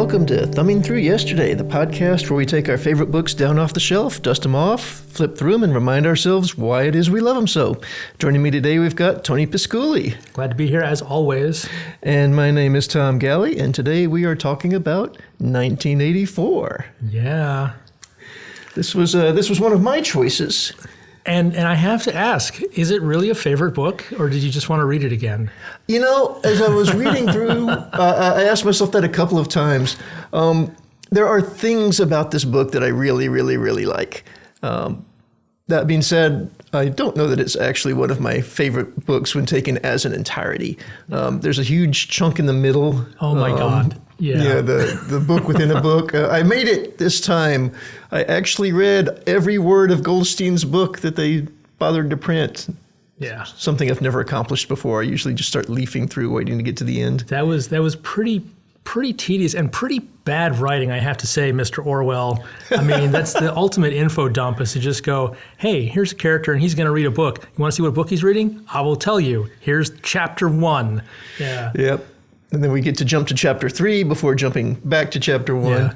welcome to Thumbing Through Yesterday, the podcast where we take our favorite books down off the shelf, dust them off, flip through them, and remind ourselves why it is we love them so. Joining me today, we've got Tony Pisculi. Glad to be here, as always. And my name is Tom Galley, and today we are talking about 1984. Yeah. This was one of my choices. And I have to ask, is it really a favorite book, or did you just want to read it again? You know, as I was reading through, I asked myself that a couple of times. There are things about this book that I really, really, really like. That being said, I don't know that it's actually one of my favorite books when taken as an entirety. There's a huge chunk in the middle. Oh, my God. Yeah. Yeah, the book within a book. I made it this time. I actually read every word of Goldstein's book that they bothered to print. Yeah. Something I've never accomplished before. I usually just start leafing through, waiting to get to the end. That was pretty tedious and pretty bad writing, I have to say, Mr. Orwell. I mean, that's the ultimate info dump, is to just go, hey, here's a character and he's going to read a book. You want to see what book he's reading? I will tell you. Here's chapter 1. Yeah. Yep. And then we get to jump to chapter 3 before jumping back to chapter 1. Yeah.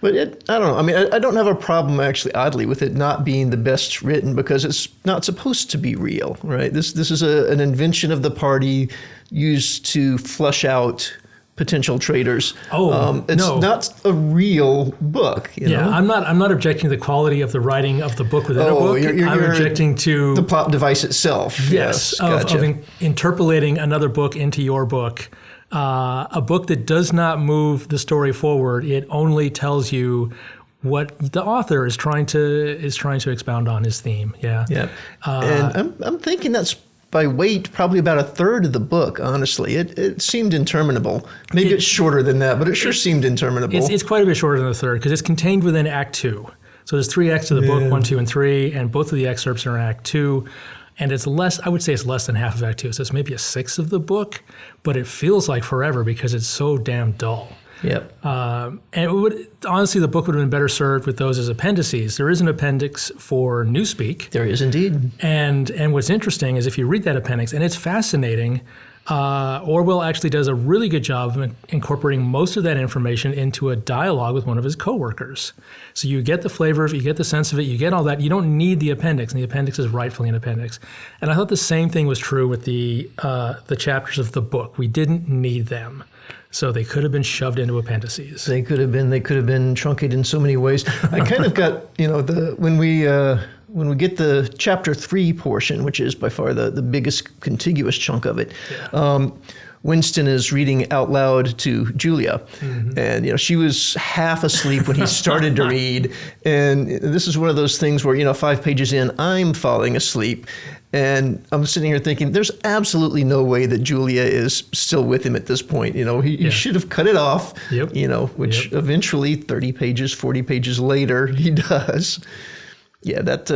But I don't know. I mean, I don't have a problem, actually, oddly, with it not being the best written, because it's not supposed to be real, right? This is an invention of the party used to flush out potential traitors. It's not a real book. You know? I'm not objecting to the quality of the writing of the book within a book. I'm objecting to the plot device itself. Yes, gotcha. of interpolating another book into your book. A book that does not move the story forward. It only tells you what the author is trying to expound on, his theme. Yeah. Yeah. And I'm thinking that's by weight probably about a third of the book. Honestly, it seemed interminable. Maybe it's shorter than that, but it sure seemed interminable. It's quite a bit shorter than a third because it's contained within Act 2. So there's 3 acts of the book, 1, 2, and 3, and both of the excerpts are in Act 2. And it's I would say it's less than half of Act 2. So it's maybe a sixth of the book, but it feels like forever because it's so damn dull. Yep. And honestly, the book would have been better served with those as appendices. There is an appendix for Newspeak. There is indeed. And what's interesting is if you read that appendix, and it's fascinating, Orwell actually does a really good job of incorporating most of that information into a dialogue with one of his coworkers. So you get the flavor of it, you get the sense of it, you get all that. You don't need the appendix, and the appendix is rightfully an appendix. And I thought the same thing was true with the chapters of the book. We didn't need them. So they could have been shoved into appendices. They could have been truncated in so many ways. I kind of got, when we get the chapter 3 portion, which is by far the biggest contiguous chunk of it, Winston is reading out loud to Julia. Mm-hmm. And, she was half asleep when he started to read. And this is one of those things where, 5 pages in, I'm falling asleep. And I'm sitting here thinking, there's absolutely no way that Julia is still with him at this point. He should have cut it off, which eventually 30 pages, 40 pages later, he does. Yeah, that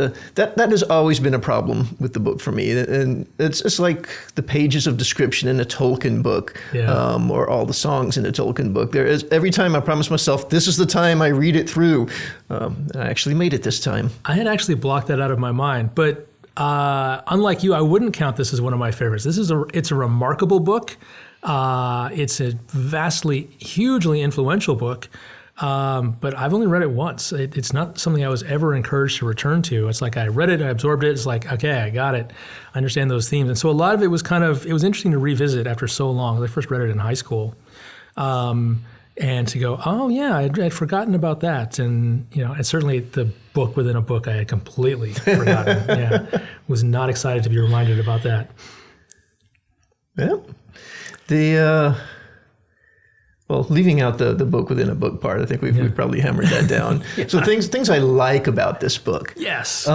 has always been a problem with the book for me. And it's like the pages of description in a Tolkien book, or all the songs in a Tolkien book. Every time I promise myself, this is the time I read it through. I actually made it this time. I had actually blocked that out of my mind, but unlike you, I wouldn't count this as one of my favorites. It's a remarkable book. It's a hugely influential book. But I've only read it once. It's not something I was ever encouraged to return to. It's like I read it, I absorbed it. It's like, okay, I got it. I understand those themes. And so a lot of it was it was interesting to revisit after so long. I first read it in high school. And to go, oh yeah, I'd forgotten about that. And, and certainly the book within a book I had completely forgotten. Yeah, was not excited to be reminded about that. Yeah. Leaving out the book within a book part, I think we've probably hammered that down. Yeah. So things I like about this book. Yes.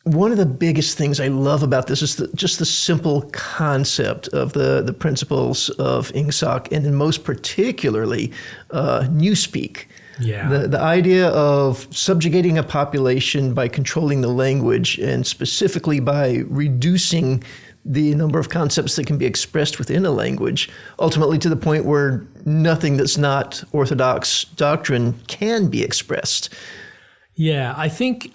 One of the biggest things I love about this is just the simple concept of the principles of Ingsoc, and then most particularly Newspeak. Yeah. The idea of subjugating a population by controlling the language, and specifically by reducing the number of concepts that can be expressed within a language, ultimately to the point where nothing that's not orthodox doctrine can be expressed. Yeah, I think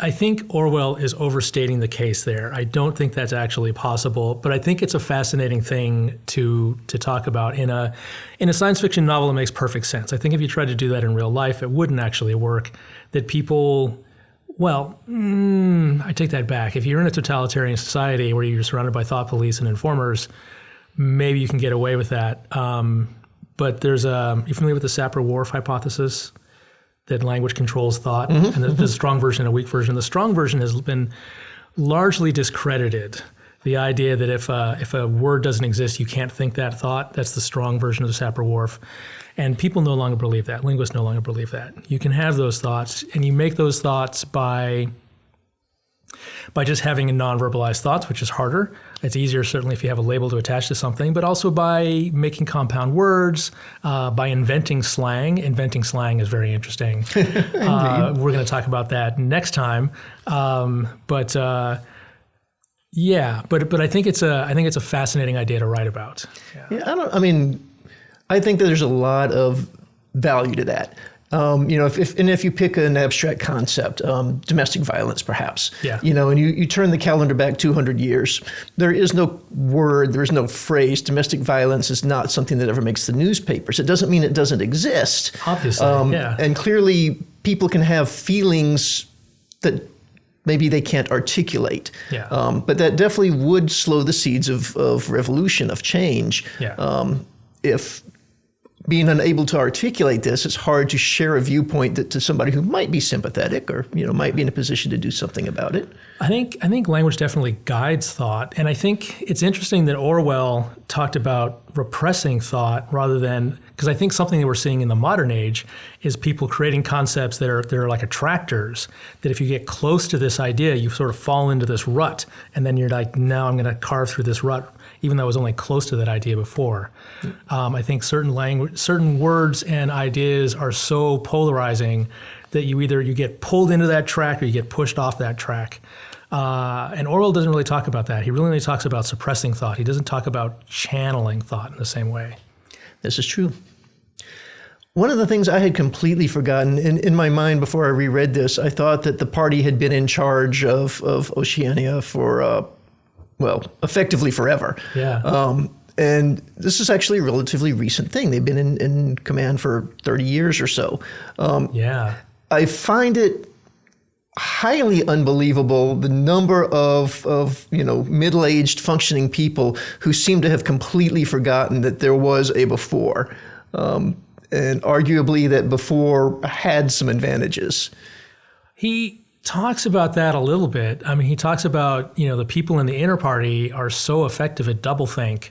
Orwell is overstating the case there. I don't think that's actually possible, but I think it's a fascinating thing to talk about. In a science fiction novel, it makes perfect sense. I think if you tried to do that in real life, it wouldn't actually work. That people, well, I take that back. If you're in a totalitarian society where you're surrounded by thought police and informers, maybe you can get away with that. But there's you familiar with the Sapir-Whorf hypothesis? That language controls thought, and there's a strong version and a weak version. The strong version has been largely discredited. The idea that if a word doesn't exist, you can't think that thought, that's the strong version of the Sapir-Whorf. And people no longer believe that. Linguists no longer believe that. You can have those thoughts, and you make those thoughts by just having non-verbalized thoughts, which is harder. It's easier, certainly, if you have a label to attach to something, but also by making compound words, by inventing slang. Inventing slang is very interesting. We're going to talk about that next time. But I think it's a fascinating idea to write about. Yeah, I think that there's a lot of value to that. If you pick an abstract concept, domestic violence, perhaps, and you turn the calendar back 200 years, there is no word, there is no phrase. Domestic violence is not something that ever makes the newspapers. It doesn't mean it doesn't exist. Obviously, And clearly, people can have feelings that maybe they can't articulate. But that definitely would slow the seeds of revolution, of change. If being unable to articulate this, it's hard to share a viewpoint to somebody who might be sympathetic or might be in a position to do something about it. I think language definitely guides thought, and I think it's interesting that Orwell talked about repressing thought rather than, because I think something that we're seeing in the modern age is people creating concepts that are like attractors, that if you get close to this idea, you sort of fall into this rut, and then you're like, now I'm going to carve through this rut, even though I was only close to that idea before. I think certain words and ideas are so polarizing that you get pulled into that track or you get pushed off that track. And Orwell doesn't really talk about that. He really only talks about suppressing thought. He doesn't talk about channeling thought in the same way. This is true. One of the things I had completely forgotten in my mind before I reread this, I thought that the party had been in charge of Oceania for effectively forever. And this is actually a relatively recent thing. They've been in command for 30 years or so. I find it highly unbelievable the number of middle-aged functioning people who seem to have completely forgotten that there was a before, and arguably that before had some advantages. He talks about that a little bit. I mean, he talks about, the people in the inner party are so effective at doublethink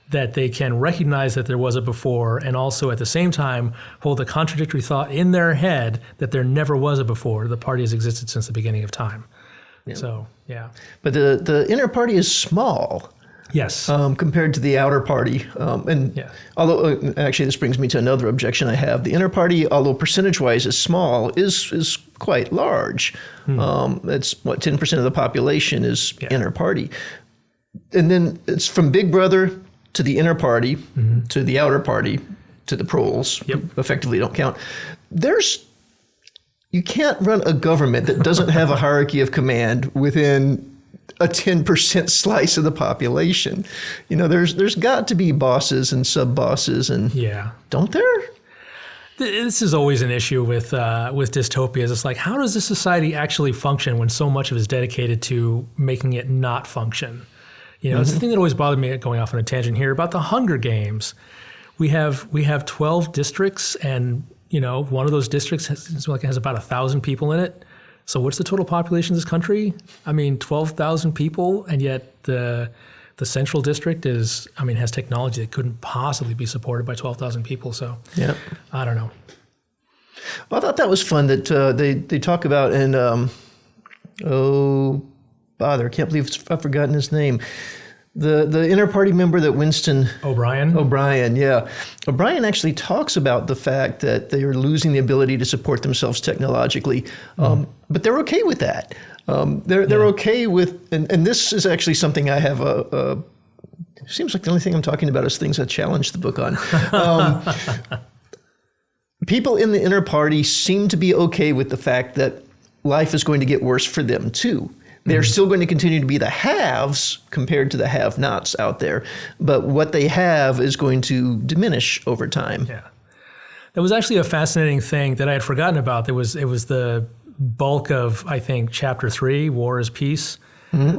that they can recognize that there was a before and also at the same time hold a contradictory thought in their head that there never was a before. The party has existed since the beginning of time. So, yeah. But the inner party is small. Yes. Compared to the outer party. Although, actually, this brings me to another objection I have. The inner party, although percentage-wise is small, is quite large. It's 10% of the population is inner party. And then it's from Big Brother to the inner party, to the outer party, to the proles, who effectively don't count. You can't run a government that doesn't have a hierarchy of command within a 10% slice of the population. There's got to be bosses and sub-bosses, and don't there? This is always an issue with dystopias. It's like, how does this society actually function when so much of it is dedicated to making it not function? It's the thing that always bothered me, going off on a tangent here, about the Hunger Games. We have 12 districts, and one of those districts has about 1,000 people in it. So what's the total population of this country? 12,000 people, and yet the central district has technology that couldn't possibly be supported by 12,000 people. So I don't know. Well, I thought that was fun that they talk about in I can't believe I've forgotten his name. The inner party member that Winston O'Brien, O'Brien actually talks about the fact that they are losing the ability to support themselves technologically, but they're okay with that. They're okay with, and this is actually something I have seems like the only thing I'm talking about is things I challenged the book on. People in the inner party seem to be okay with the fact that life is going to get worse for them too. They're still going to continue to be the haves compared to the have-nots out there, but what they have is going to diminish over time. Yeah. That was actually a fascinating thing that I had forgotten about. It was the bulk of, I think, chapter 3, War is Peace,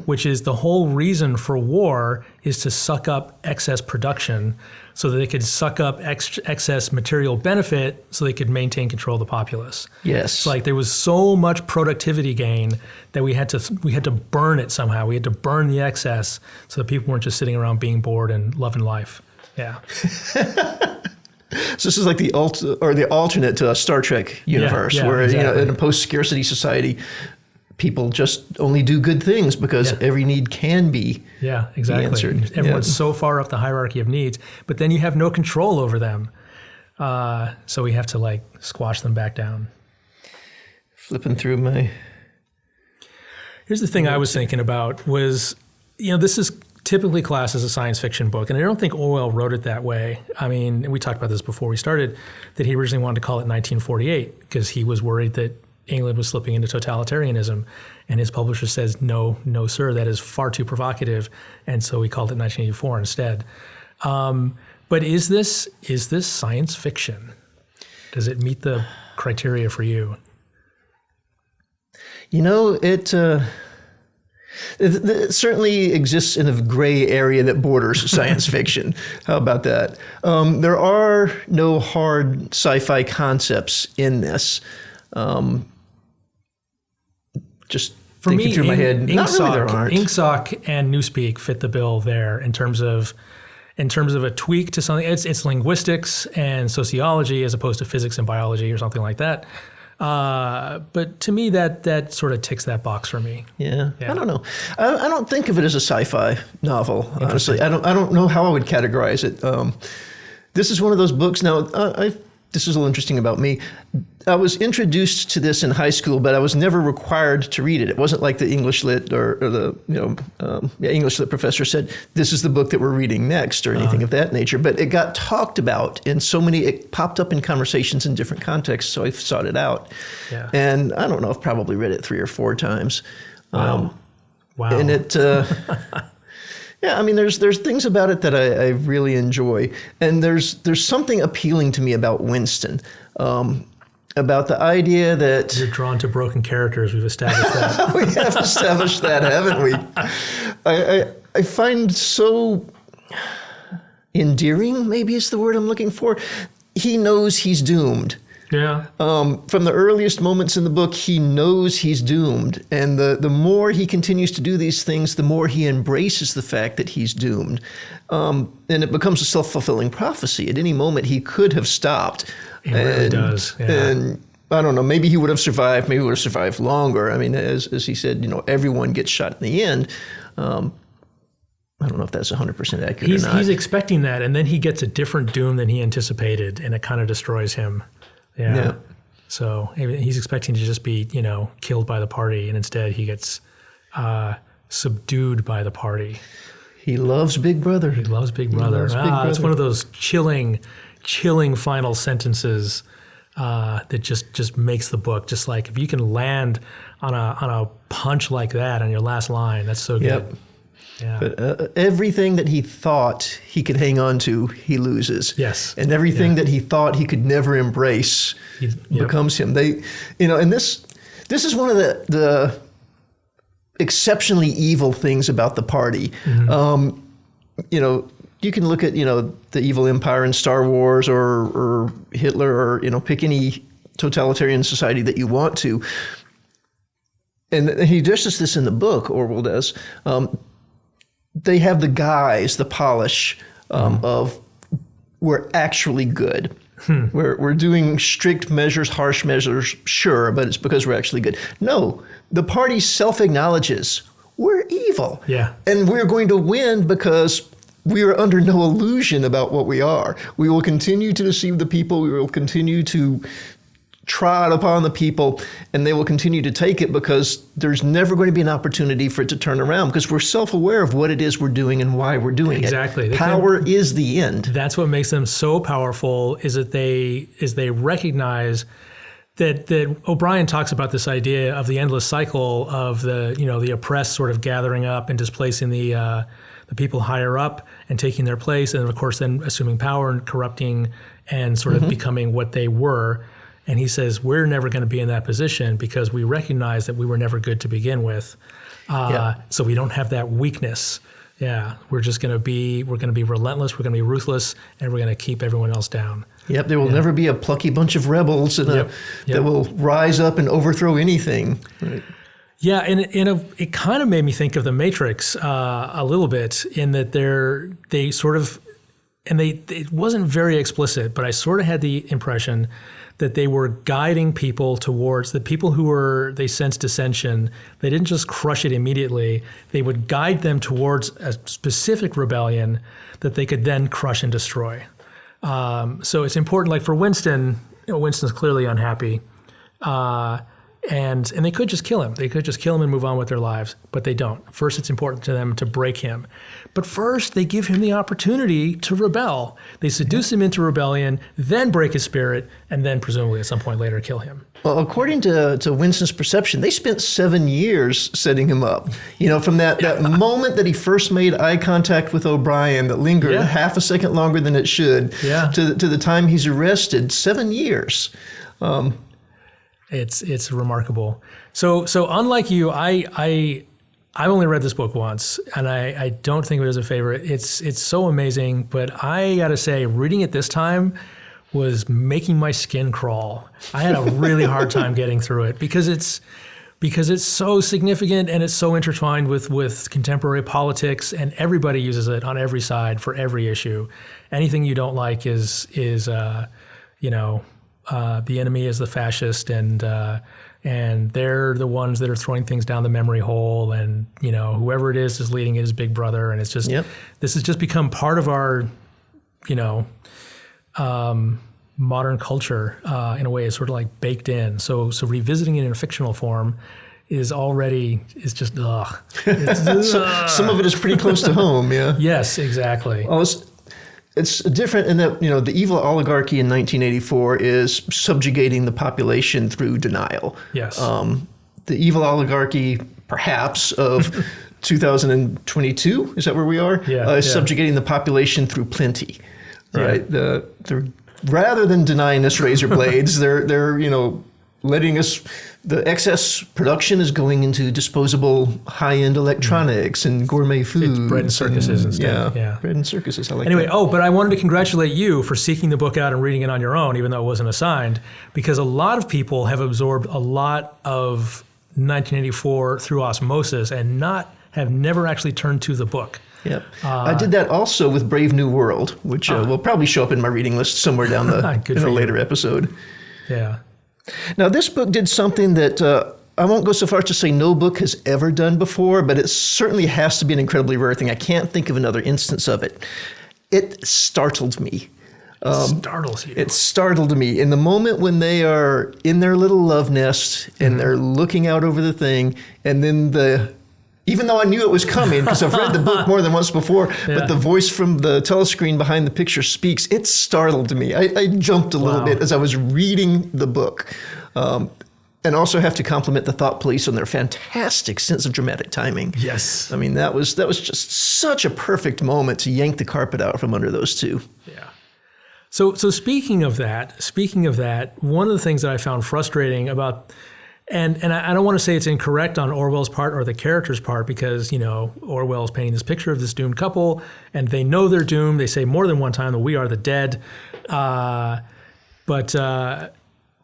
which is the whole reason for war is to suck up excess production so that they could suck up excess material benefit so they could maintain control of the populace. Yes. It's like there was so much productivity gain that we had to burn it somehow. We had to burn the excess so that people weren't just sitting around being bored and loving life. Yeah. So this is like the alternate to a Star Trek universe, where exactly. In a post-scarcity society, people just only do good things because every need can be answered. Everyone's so far up the hierarchy of needs, but then you have no control over them. So we have to like squash them back down. Flipping through my... Here's the thing I was thinking about was, this is typically classed as a science fiction book, and I don't think Orwell wrote it that way. I mean, we talked about this before we started, that he originally wanted to call it 1948 because he was worried that England was slipping into totalitarianism, and his publisher says, no, sir, that is far too provocative, and so he called it 1984 instead. But is this science fiction? Does it meet the criteria for you? It certainly exists in a gray area that borders science fiction. How about that? There are no hard sci-fi concepts in this. Just for thinking me, through my head, Inksock and Newspeak fit the bill there in terms of a tweak to something. It's linguistics and sociology as opposed to physics and biology or something like that. But to me, that sort of ticks that box for me. Yeah. I don't know. I don't think of it as a sci-fi novel. Honestly, I don't know how I would categorize it. This is one of those books. Now, this is a little interesting about me. I was introduced to this in high school, but I was never required to read it. It wasn't like the English lit or the English lit professor said, this is the book that we're reading next or anything of that nature. But it got talked about in it popped up in conversations in different contexts, so I sought it out. Yeah. And I don't know, I've probably read it 3 or 4 times. Wow. And it... Yeah, I mean, there's things about it that I really enjoy, and there's something appealing to me about Winston, about the idea that you're drawn to broken characters. We've established that. We have established that, haven't we? I find so endearing, maybe is the word I'm looking for. He knows he's doomed. Yeah. From the earliest moments in the book, he knows he's doomed. And the more he continues to do these things, the more he embraces the fact that he's doomed. And it becomes a self-fulfilling prophecy. At any moment, he could have stopped. It really does. Yeah. And I don't know, maybe he would have survived. Maybe he would have survived longer. I mean, as he said, everyone gets shot in the end. I don't know if that's 100% accurate or not. He's expecting that, and then he gets a different doom than he anticipated, and it kind of destroys him. Yeah. So he's expecting to just be, killed by the party, and instead he gets subdued by the party. He loves Big Brother. He loves Big Brother. It's one of those chilling final sentences that just makes the book. Just like if you can land on a punch like that on your last line, that's so good. Yep. Yeah. But everything that he thought he could hang on to, he loses. Yes. And everything that he thought he could never embrace becomes him. And this is one of the exceptionally evil things about the party. Mm-hmm. You can look at, the evil empire in Star Wars or Hitler or, pick any totalitarian society that you want to. And he addresses this in the book, Orwell does. They have the guise, the polish of we're actually good. We're doing strict measures, harsh measures, sure, but it's because we're actually good. No, the party self-acknowledges we're evil. Yeah. And we're going to win because we are under no illusion about what we are. We will continue to deceive the people. We will continue to trod upon the people, and they will continue to take it because there's never going to be an opportunity for it to turn around because we're self-aware of what it is we're doing and why we're doing it. Exactly. Power is the end. That's what makes them so powerful is that they recognize that O'Brien talks about this idea of the endless cycle of the oppressed sort of gathering up and displacing the people higher up and taking their place, and of course then assuming power and corrupting and sort of becoming what they were. And he says we're never going to be in that position because we recognize that we were never good to begin with, so we don't have that weakness. Yeah, we're going to be relentless, we're going to be ruthless, and we're going to keep everyone else down. Yep, there will never be a plucky bunch of rebels that will rise up and overthrow anything. Right. Yeah, and it kind of made me think of The Matrix a little bit in that it wasn't very explicit, but I sort of had the impression that they were guiding people towards the people they sensed dissension. They didn't just crush it immediately. They would guide them towards a specific rebellion that they could then crush and destroy. So it's important, like for Winston, Winston's clearly unhappy. And they could just kill him. They could just kill him and move on with their lives, but they don't. First, it's important to them to break him. But first, they give him the opportunity to rebel. They seduce him into rebellion, then break his spirit, and then presumably at some point later kill him. Well, according to Winston's perception, they spent 7 years setting him up. From that moment that he first made eye contact with O'Brien that lingered half a second longer than it should to the time he's arrested, 7 years. It's remarkable. So unlike you, I've only read this book once, and I don't think of it as a favorite. It's so amazing, but I got to say, reading it this time was making my skin crawl. I had a really hard time getting through it because it's so significant and it's so intertwined with contemporary politics, and everybody uses it on every side for every issue. Anything you don't like is the enemy is the fascist, and they're the ones that are throwing things down the memory hole, and whoever it is leading it is Big Brother, and it's just this has just become part of our modern culture in a way. It's sort of like baked in. So revisiting it in a fictional form is just ugh. Some of it is pretty close to home. Yeah. Yes, exactly. Well, it's different in that, the evil oligarchy in 1984 is subjugating the population through denial. Yes. The evil oligarchy, perhaps, of 2022, is that where we are? Is subjugating the population through plenty, right? They're rather than denying us razor blades, they're letting us. The excess production is going into disposable high-end electronics and gourmet foods. It's bread and circuses instead. Yeah, bread and circuses. I like anyway, that. but I wanted to congratulate you for seeking the book out and reading it on your own, even though it wasn't assigned, because a lot of people have absorbed a lot of 1984 through osmosis and have never actually turned to the book. Yeah, I did that also with Brave New World, which will probably show up in my reading list somewhere down in a later episode. Yeah. Now, this book did something that I won't go so far as to say no book has ever done before, but it certainly has to be an incredibly rare thing. I can't think of another instance of it. It startled me. Startles you. It startled me. In the moment when they are in their little love nest and they're looking out over the thing, and then even though I knew it was coming, because I've read the book more than once before, but the voice from the telescreen behind the picture speaks, it startled me. I jumped a little bit as I was reading the book. And also have to compliment the Thought Police on their fantastic sense of dramatic timing. Yes. I mean, that was just such a perfect moment to yank the carpet out from under those two. Yeah. So speaking of that, one of the things that I found frustrating about, and I don't want to say it's incorrect on Orwell's part or the character's part, because, Orwell's painting this picture of this doomed couple, and they know they're doomed. They say more than one time that we are the dead.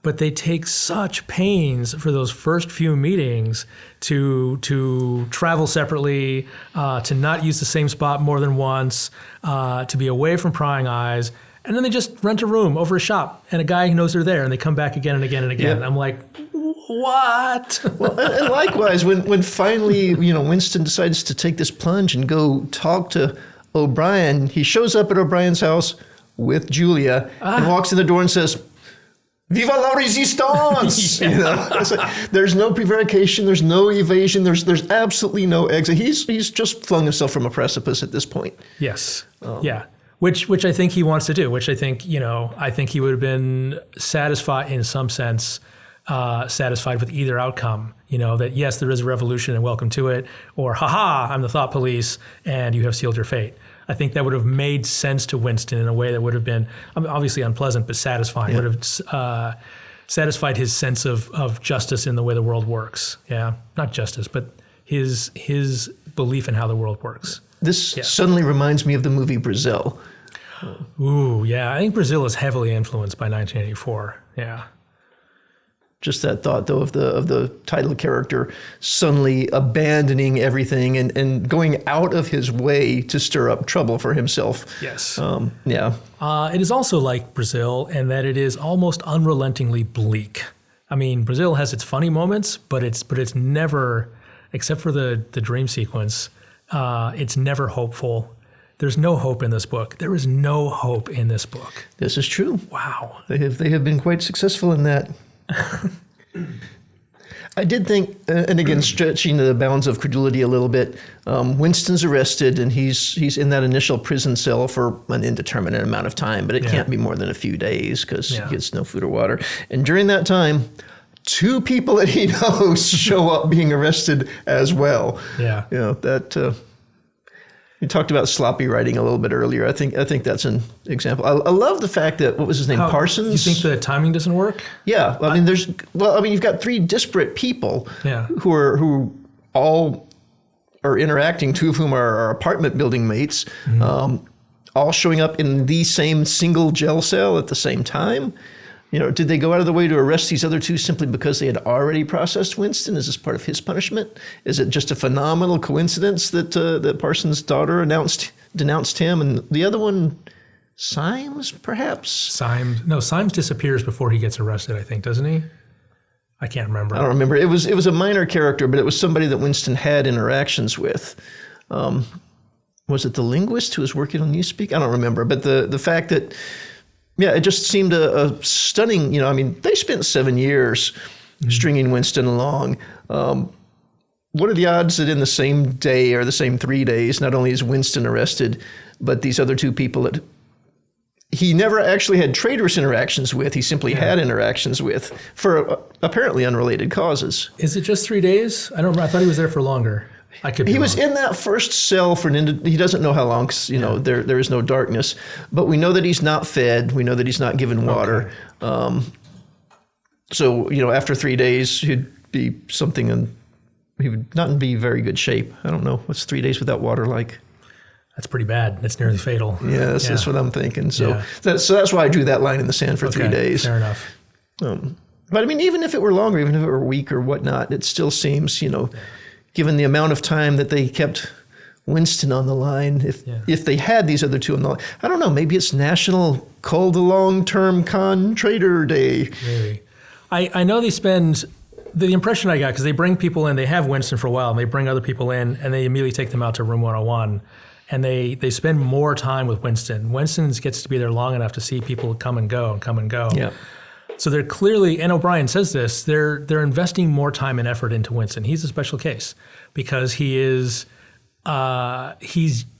But they take such pains for those first few meetings to travel separately, to not use the same spot more than once, to be away from prying eyes. And then they just rent a room over a shop, and a guy who knows they're there, and they come back again and again and again. Yep. I'm like, what? Well, and likewise, when finally, Winston decides to take this plunge and go talk to O'Brien, he shows up at O'Brien's house with Julia and walks in the door and says, "Viva la resistance!" It's like, there's no prevarication, there's no evasion, there's absolutely no exit. He's just flung himself from a precipice at this point. Yes. Yeah. Which I think he wants to do. Which I think he would have been satisfied in some sense satisfied with either outcome. That yes, there is a revolution and welcome to it, or haha, I'm the thought police and you have sealed your fate. I think that would have made sense to Winston in a way that would have been obviously unpleasant, but satisfying. Would have satisfied his sense of justice in the way the world works. Yeah, not justice, but his belief in how the world works. This suddenly reminds me of the movie Brazil. Ooh, yeah. I think Brazil is heavily influenced by 1984. Yeah. Just that thought, though, of the title character suddenly abandoning everything and going out of his way to stir up trouble for himself. Yes. It is also like Brazil in that it is almost unrelentingly bleak. I mean, Brazil has its funny moments, but it's never, except for the dream sequence, it's never hopeful. There's no hope in this book. There is no hope in this book. This is true. Wow. They have been quite successful in that. I did think, and again, stretching the bounds of credulity a little bit, Winston's arrested and he's in that initial prison cell for an indeterminate amount of time, but it can't be more than a few days because he gets no food or water. And during that time, 2 people that he knows show up being arrested as well. Yeah. That you talked about sloppy writing a little bit earlier. I think that's an example. I love the fact that, what was his name, Parsons? You think the timing doesn't work? Yeah. You've got 3 disparate people who all are interacting, 2 of whom are apartment building mates, all showing up in the same single jail cell at the same time. Did they go out of the way to arrest these other 2 simply because they had already processed Winston? Is this part of his punishment? Is it just a phenomenal coincidence that Parsons' daughter denounced him, and the other one, Symes, perhaps? Symes disappears before he gets arrested, I think, doesn't he? I can't remember. I don't remember. It was a minor character, but it was somebody that Winston had interactions with. Was it the linguist who was working on Newspeak? I don't remember. But the fact that, it just seemed a stunning, they spent 7 years stringing Winston along. What are the odds that in the same day or the same 3 days, not only is Winston arrested, but these other 2 people that he never actually had traitorous interactions with, he simply had interactions with for apparently unrelated causes. Is it just 3 days? I thought he was there for longer. He was in that first cell for he doesn't know how long, because there is no darkness, but we know that he's not fed. We know that he's not given water. Okay. So after 3 days, he'd be something, and he would not be very good shape. I don't know, what's 3 days without water like? That's pretty bad. That's nearly fatal. Yeah, that's what I'm thinking. So that's why I drew that line in the sand for 3 days. Fair enough. But even if it were longer, even if it were a week or whatnot, it still seems, given the amount of time that they kept Winston on the line, if they had these other 2 on the line, I don't know, maybe it's National Call the Long-Term Con Trader Day. Maybe. I know they spend, the impression I got, because they bring people in, they have Winston for a while, and they bring other people in, and they immediately take them out to room 101, and they spend more time with Winston. Winston gets to be there long enough to see people come and go. Yeah. So they're clearly, and O'Brien says this, they're investing more time and effort into Winston. He's a special case because he's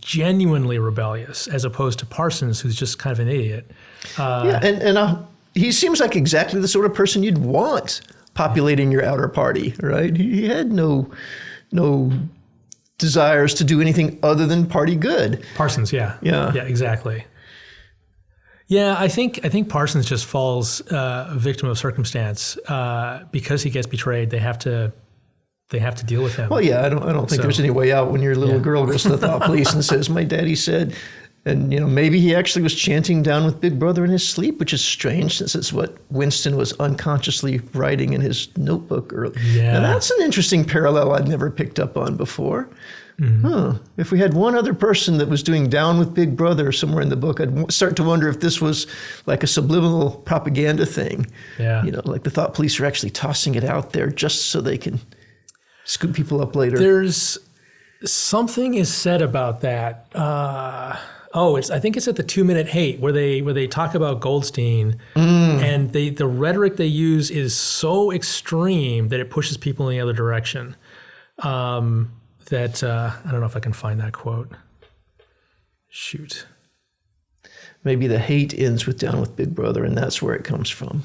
genuinely rebellious, as opposed to Parsons, who's just kind of an idiot. He seems like exactly the sort of person you'd want populating your outer party, right? He had no desires to do anything other than party good. Parsons, yeah, exactly. Yeah, I think Parsons just falls a victim of circumstance because he gets betrayed. They have to deal with him. Well, yeah, I don't think there's any way out when your little girl goes to the thought police and says, "My daddy said," and maybe he actually was chanting "Down with Big Brother" in his sleep, which is strange since it's what Winston was unconsciously writing in his notebook earlier. Yeah, now that's an interesting parallel I'd never picked up on before. Mm-hmm. If we had one other person that was doing "Down with Big Brother" somewhere in the book, I'd start to wonder if this was like a subliminal propaganda thing. Yeah. Like the thought police are actually tossing it out there just so they can scoop people up later. There's something is said about that. I think it's at the 2-Minute Hate where they talk about Goldstein, and the rhetoric they use is so extreme that it pushes people in the other direction. That I don't know if I can find that quote. Shoot. Maybe the hate ends with "Down with Big Brother," and that's where it comes from.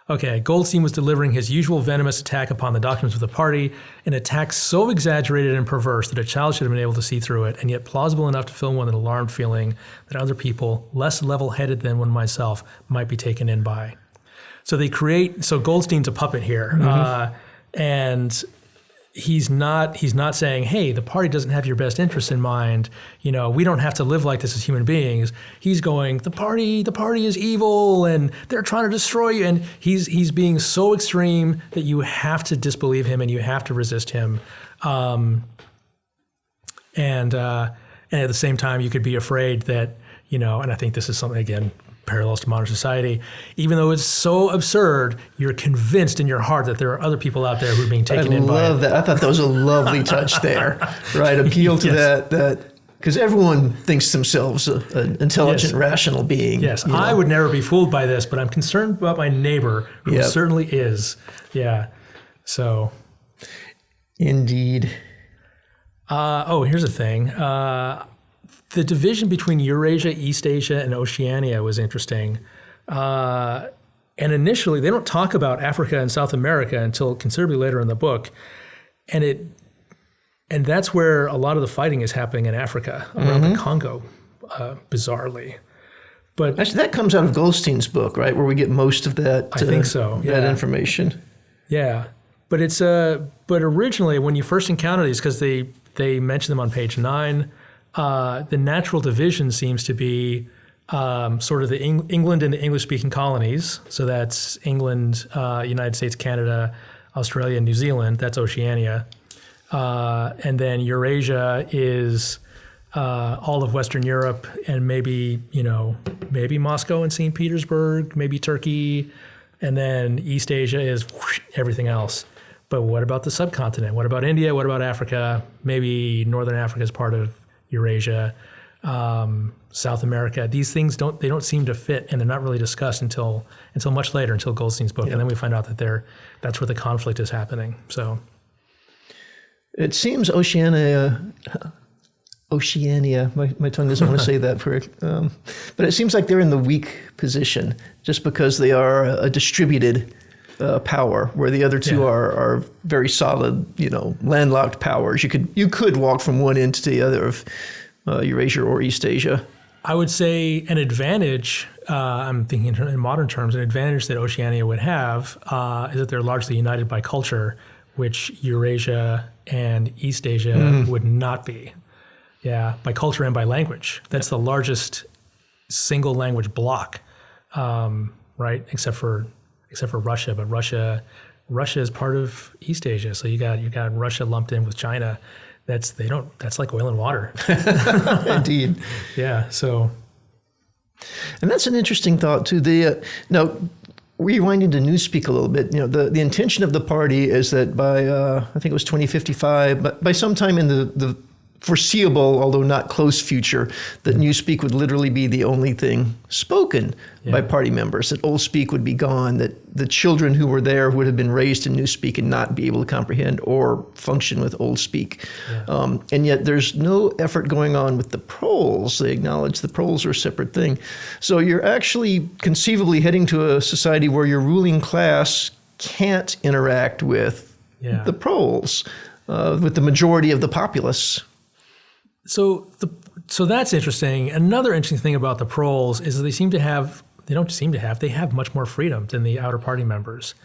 Okay, Goldstein was delivering his usual venomous attack upon the doctrines of the party, an attack so exaggerated and perverse that a child should have been able to see through it, and yet plausible enough to fill one with an alarmed feeling that other people, less level-headed than one myself, might be taken in by. So Goldstein's a puppet here, and he's not saying, hey, the party doesn't have your best interests in mind. We don't have to live like this as human beings. He's going, the party is evil and they're trying to destroy you. And he's being so extreme that you have to disbelieve him and you have to resist him. And at the same time, you could be afraid that, and I think this is something, again, parallels to modern society, even though it's so absurd, you're convinced in your heart that there are other people out there who are being taken in by it. I love that. I thought that was a lovely touch there, right? Appeal to that because everyone thinks themselves an intelligent, rational being. Yes, I would never be fooled by this, but I'm concerned about my neighbor who certainly is. Yeah, so. Indeed. Here's the thing. The division between Eurasia, East Asia, and Oceania was interesting. And initially, they don't talk about Africa and South America until considerably later in the book. And that's where a lot of the fighting is happening in Africa, around the Congo, bizarrely. But actually, that comes out of Goldstein's book, right, where we get most of that. I think so. That information. Yeah, but but originally when you first encounter these, because they mention them on page 9. The natural division seems to be sort of the England and the English-speaking colonies. So that's England, United States, Canada, Australia, and New Zealand. That's Oceania. And then Eurasia is all of Western Europe and maybe Moscow and St. Petersburg, maybe Turkey. And then East Asia is everything else. But what about the subcontinent? What about India? What about Africa? Maybe Northern Africa is part of Eurasia, South America. These things don't seem to fit, and they're not really discussed until much later, until Goldstein's book, and then we find out that that's where the conflict is happening. So it seems Oceania. My tongue doesn't want to say that for it, but it seems like they're in the weak position just because they are a distributed power, where the other two are very solid, landlocked powers. You could walk from one end to the other of Eurasia or East Asia. I would say an advantage, I'm thinking in modern terms, an advantage that Oceania would have is that they're largely united by culture, which Eurasia and East Asia would not be. Yeah, by culture and by language. That's the largest single language block, right? Except for Russia, but Russia is part of East Asia. So you got Russia lumped in with China. That's like oil and water. Indeed. Yeah. So, and that's an interesting thought too. Now, rewinding to Newspeak a little bit, the intention of the party is that by I think it was 2055, but by sometime in the foreseeable, although not close future, that Newspeak would literally be the only thing spoken by party members, that Old Speak would be gone, that the children who were there would have been raised in Newspeak and not be able to comprehend or function with Old Speak. Yeah. And yet there's no effort going on with the proles. They acknowledge the proles are a separate thing. So you're actually conceivably heading to a society where your ruling class can't interact with the proles, with the majority of the populace. So that's interesting. Another interesting thing about the proles is that they have much more freedom than the outer party members.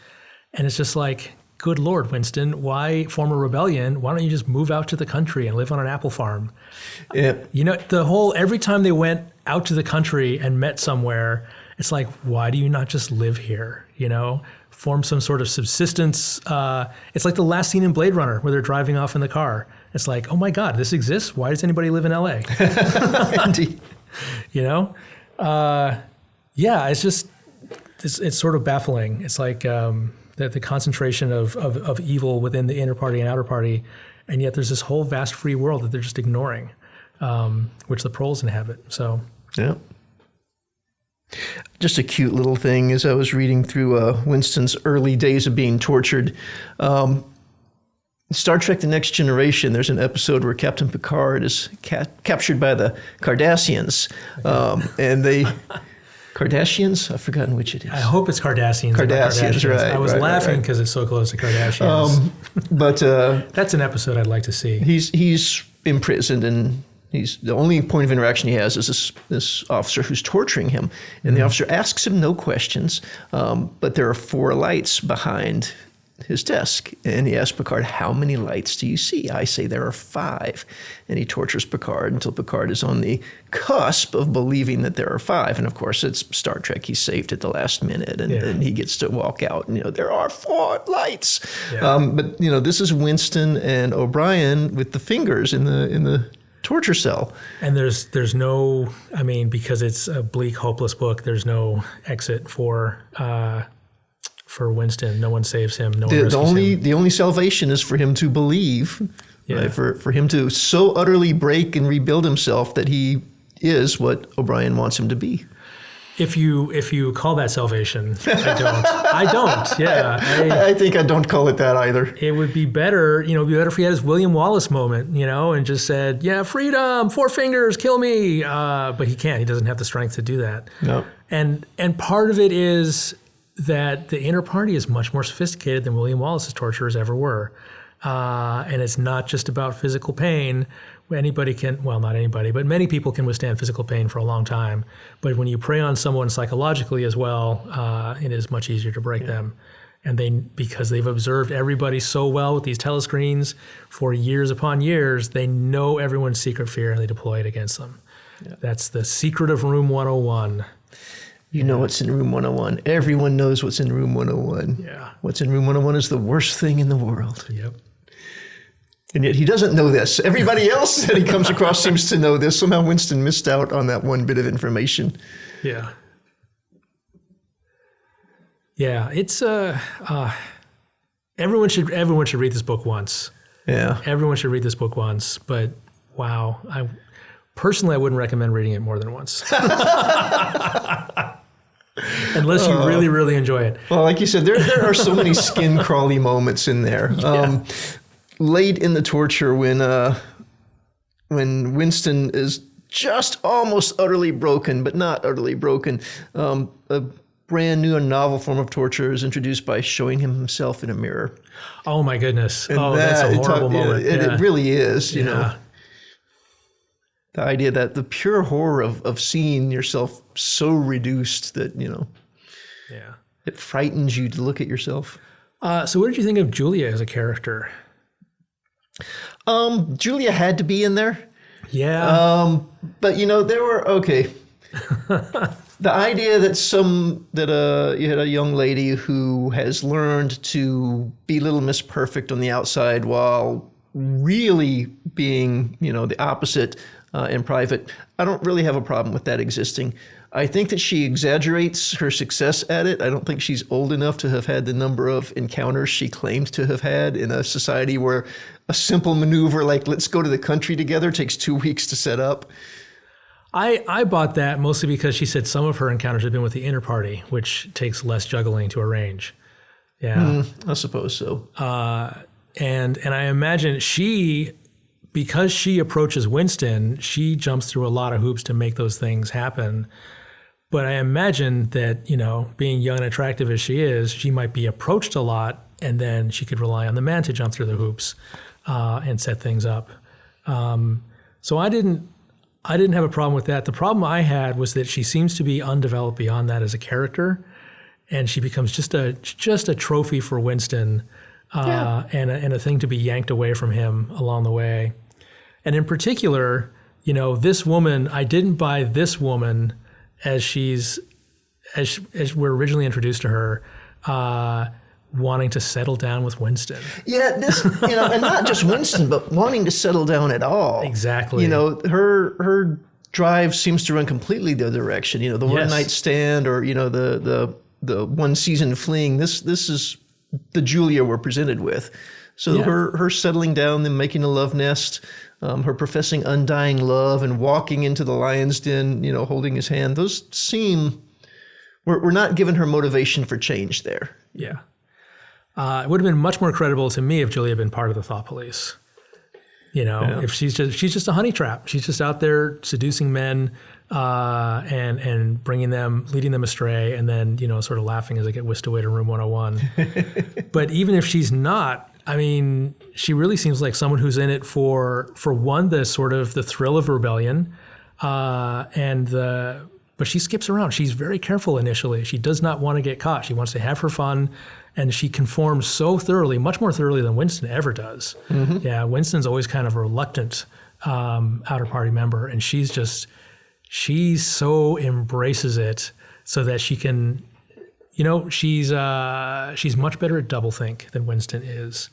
And it's just like, good Lord, Winston, why form a rebellion? Why don't you just move out to the country and live on an apple farm? Yeah. Every time they went out to the country and met somewhere, it's like, why do you not just live here? Form some sort of subsistence. It's like the last scene in Blade Runner where they're driving off in the car. It's like, oh my God, this exists? Why does anybody live in LA? Indeed. It's sort of baffling. It's like that the concentration of evil within the inner party and outer party, and yet there's this whole vast free world that they're just ignoring, which the proles inhabit. So yeah. Just a cute little thing as I was reading through Winston's early days of being tortured. Star Trek The Next Generation, there's an episode where Captain Picard is captured by the Cardassians. And Kardashians? I've forgotten which it is. I hope it's Kardashians. Kardashians, right. I was laughing because it's so close to Kardashians. But that's an episode I'd like to see. he's imprisoned, and he's the only point of interaction he has is this officer who's torturing him. And the officer asks him no questions, but there are 4 lights behind his desk. And he asks Picard, how many lights do you see? I say there are 5. And he tortures Picard until Picard is on the cusp of believing that there are 5. And of course, it's Star Trek. He's saved at the last minute, and he gets to walk out. And, there are 4 lights. Yeah. But, this is Winston and O'Brien with the fingers in the torture cell. And there's no, because it's a bleak, hopeless book, there's no exit for Winston. No one saves him. No one rescues him. The only salvation is for him to believe, right? For him to so utterly break and rebuild himself that he is what O'Brien wants him to be. If you call that salvation, I don't. Yeah, I think I don't call it that either. It would be better, if he had his William Wallace moment, and just said, "Yeah, freedom, 4 fingers, kill me." But he can't. He doesn't have the strength to do that. No. And part of it is that the inner party is much more sophisticated than William Wallace's torturers ever were. And it's not just about physical pain. Anybody can, well, not anybody, but many people can withstand physical pain for a long time. But when you prey on someone psychologically as well, it is much easier to break them. And because they've observed everybody so well with these telescreens for years upon years, they know everyone's secret fear and they deploy it against them. Yeah. That's the secret of Room 101. You know what's in Room 101. Everyone knows what's in Room 101. Yeah. What's in Room 101 is the worst thing in the world. Yep. And yet he doesn't know this. Everybody else that he comes across seems to know this. Somehow Winston missed out on that one bit of information. Yeah. Yeah, it's everyone should read this book once. Yeah. Everyone should read this book once, but wow, I wouldn't recommend reading it more than once. Unless you really, really enjoy it. Well, like you said, there are so many skin crawly moments in there. Yeah. Late in the torture, when Winston is just almost utterly broken, but not utterly broken, a brand new and novel form of torture is introduced by showing him himself in a mirror. Oh my goodness! That's a horrible moment. It really is. You know, the idea that the pure horror of seeing yourself so reduced that it frightens you to look at yourself. So, what did you think of Julia as a character? Julia had to be in there. Yeah. But there were the idea that you had a young lady who has learned to be Little Miss Perfect on the outside while really being, the opposite in private. I don't really have a problem with that existing. I think that she exaggerates her success at it. I don't think she's old enough to have had the number of encounters she claims to have had in a society where a simple maneuver like let's go to the country together takes 2 weeks to set up. I bought that mostly because she said some of her encounters have been with the inner party, which takes less juggling to arrange. Yeah. I suppose so. And I imagine because she approaches Winston, she jumps through a lot of hoops to make those things happen. But I imagine that, being young and attractive as she is, she might be approached a lot, and then she could rely on the man to jump through the hoops and set things up. So I didn't have a problem with that. The problem I had was that she seems to be undeveloped beyond that as a character, and she becomes just a trophy for Winston and a thing to be yanked away from him along the way. And in particular, this woman, I didn't buy this woman as we're originally introduced to her, wanting to settle down with Winston. Yeah, and not just Winston, but wanting to settle down at all. Exactly. Her drive seems to run completely the other direction. The one night stand or the one season fling. This is the Julia we're presented with. So her settling down, then making a love nest. Her professing undying love and walking into the lion's den, holding his hand. Those we're not giving her motivation for change there. Yeah. It would have been much more credible to me if Julia had been part of the Thought Police. If she's just a honey trap. She's just out there seducing men and leading them astray, and then sort of laughing as they get whisked away to room 101. But even if she's not, I mean, she really seems like someone who's in it for one, the sort of the thrill of rebellion, but she skips around. She's very careful initially. She does not want to get caught. She wants to have her fun, and she conforms so thoroughly, much more thoroughly than Winston ever does. Mm-hmm. Yeah, Winston's always kind of a reluctant outer party member, and she so embraces it so that she can, she's much better at doublethink than Winston is.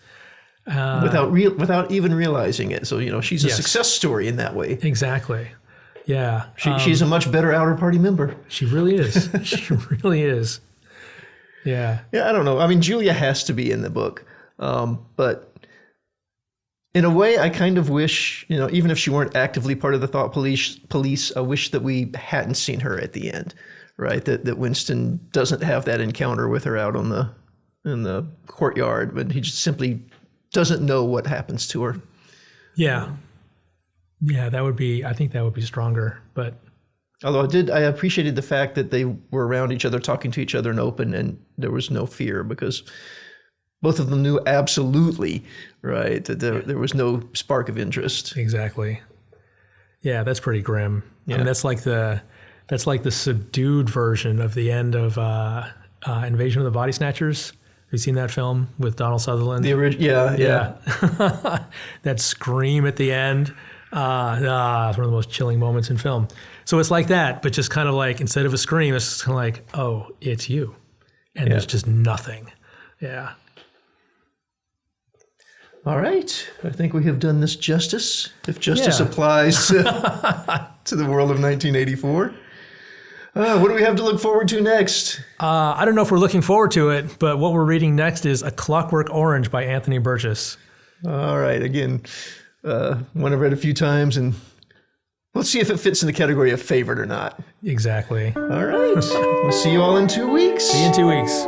Without even realizing it. So, she's a success story in that way. Exactly. Yeah. She's a much better outer party member. She really is. She really is. Yeah. Yeah, I don't know. I mean, Julia has to be in the book. But in a way, I kind of wish, even if she weren't actively part of the thought police, I wish that we hadn't seen her at the end, right? That Winston doesn't have that encounter with her out in the courtyard, but he just simply doesn't know what happens to her. Yeah. Yeah, I think that would be stronger, but. Although I appreciated the fact that they were around each other, talking to each other and open, and there was no fear because both of them knew absolutely, right, that there was no spark of interest. Exactly. Yeah, that's pretty grim. Yeah. I mean, that's like the subdued version of the end of Invasion of the Body Snatchers. Have you seen that film with Donald Sutherland? The original, yeah. That scream at the end. It's one of the most chilling moments in film. So it's like that, but just kind of like, instead of a scream, it's just kind of like, oh, it's you. And there's just nothing. Yeah. All right. I think we have done this justice, if justice applies to the world of 1984. What do we have to look forward to next? I don't know if we're looking forward to it, but what we're reading next is A Clockwork Orange by Anthony Burgess. All right. Again, one I've read a few times, and let's see if it fits in the category of favorite or not. Exactly. All right. We'll see you all in 2 weeks. See you in 2 weeks.